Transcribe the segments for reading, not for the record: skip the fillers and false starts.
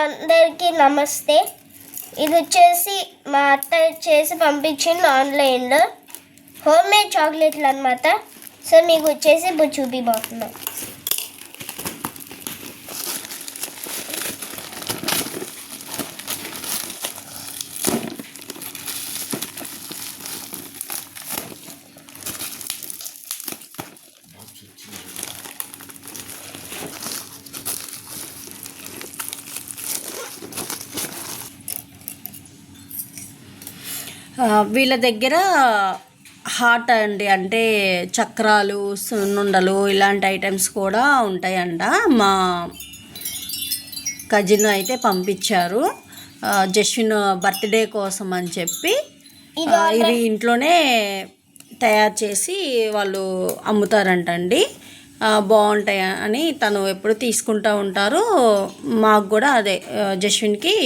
అందరికీ నమస్తే. ఇది వచ్చేసి మా అత్త చేసి పంపించింది ఆన్లైన్లో, హోమ్ మేడ్ చాక్లెట్లు అనమాట. సో మీకు వచ్చేసి ఇప్పుడు చూపిపోతున్నాం. వీళ్ళ దగ్గర హాట్ అండి, అంటే చక్రాలు, సున్నుండలు ఇలాంటి ఐటమ్స్ కూడా ఉంటాయంట. మా కజిన్ అయితే పంపించారు జస్విన్ బర్త్డే కోసం అని చెప్పి. ఇవి ఇంట్లోనే తయారు చేసి వాళ్ళు అమ్ముతారంటండి. బాగుంటాయి అని తను ఎప్పుడు తీసుకుంటూ ఉంటారు. మాకు కూడా అదే జస్విన్కి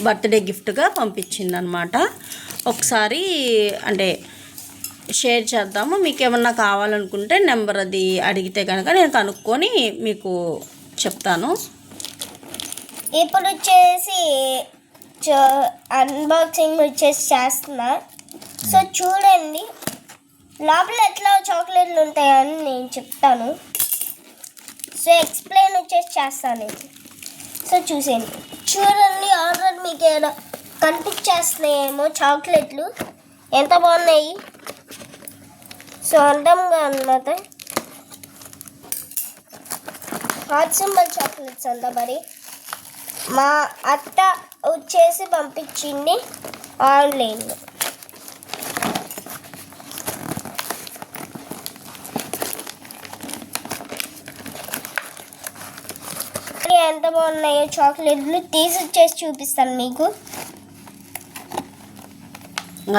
బర్త్డే గిఫ్ట్గా పంపించిందనమాట. ఒకసారి అంటే షేర్ చేద్దాము. మీకు ఏమన్నా కావాలనుకుంటే నెంబర్ అది అడిగితే కనుక నేను కనుక్కొని మీకు చెప్తాను. ఇప్పుడు వచ్చేసి అన్బాక్సింగ్ వచ్చేసి చేస్తున్నా. సో చూడండి లోపల ఎట్లా చాక్లెట్లు ఉంటాయని నేను చెప్తాను. సో ఎక్స్ప్లెయిన్ వచ్చేసి చేస్తాను. సో చూసేయండి, చూడండి. ఆర్డర్ మీకు ఏమైనా కనిపించేస్తున్నాయేమో చాక్లెట్లు ఎంత బాగున్నాయి. సో అందంగా అన్నమాట. హాట్ సింబల్ చాక్లెట్స్ అంట. మరి మా అత్త వచ్చేసి పంపించింది ఆన్లైన్లో. ఎంత బాగున్నాయో చాక్లెట్లు తీసి వచ్చేసి చూపిస్తాను మీకు.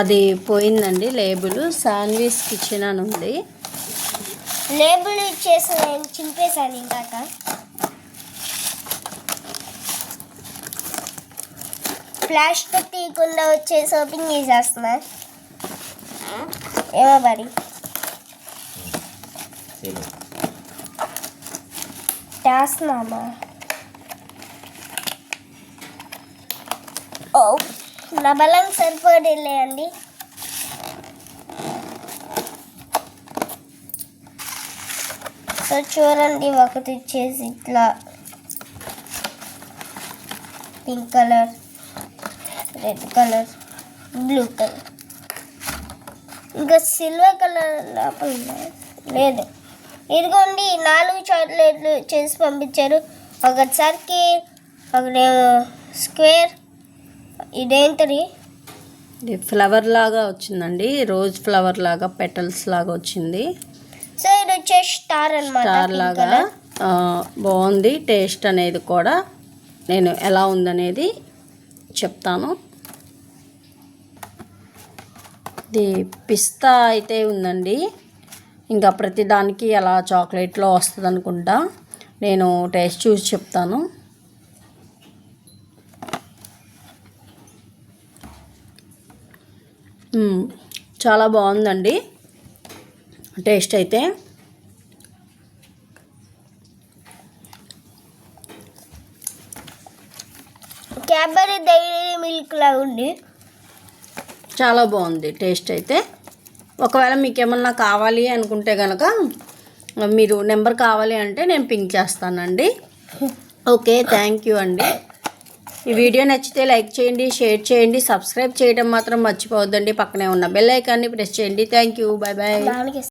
అది పోయిందండి లేబుల్. శాండ్విచ్ కిచెన్ అని ఉంది. లేబుల్ ఇచ్చేసి నేను చింపేశాను ఇందాక. ప్లాస్టిక్ తీయకుండా వచ్చేసి ఓపెన్ చేసేస్తున్నా. ఏమో మరి చేస్తున్నామా? ఓ నా బలం సరిపోలే అండి. సో చూడండి, ఒకటి వచ్చేసి ఇట్లా pink colour, red colour, blue colour, ఇంకా సిల్వర్ కలర్ లోపల లేదు. ఇదిగోండి 4 చాక్లెట్లు చేసి పంపించారు. ఒకసారికి ఒకటేమో స్క్వేర్, ఇదేంటది ఇది ఫ్లవర్ లాగా వచ్చిందండి. రోజ్ ఫ్లవర్ లాగా పెటల్స్ లాగా వచ్చింది. సో ఇది వచ్చేసి స్టార్ అన్నమాట. స్టార్ లాగా బాగుంది. టేస్ట్ అనేది కూడా నేను ఎలా ఉందనేది చెప్తాను. ఇది పిస్తా అయితే ఉందండి. ఇంకా ప్రతి దానికి అలా చాక్లెట్లో వస్తుంది అనుకుంటా. నేను టేస్ట్ చూసి చెప్తాను. చాలా బాగుందండి టేస్ట్ అయితే. క్యాడ్బరీ డైరీ మిల్క్ లా ఉంది. చాలా బాగుంది టేస్ట్ అయితే. ఒకవేళ మీకు ఏమన్నా కావాలి అనుకుంటే కనుక మీరు నెంబర్ కావాలి అంటే నేను పింక్ చేస్తానండి. ఓకే, థ్యాంక్ యూ అండి. ఈ వీడియో నచ్చితే లైక్ చేయండి, షేర్ చేయండి, సబ్స్క్రైబ్ చేయడం మాత్రం మర్చిపోవద్దండి. పక్కనే ఉన్న బెల్ ఐకాన్ని ప్రెస్ చేయండి. Thank you, bye bye.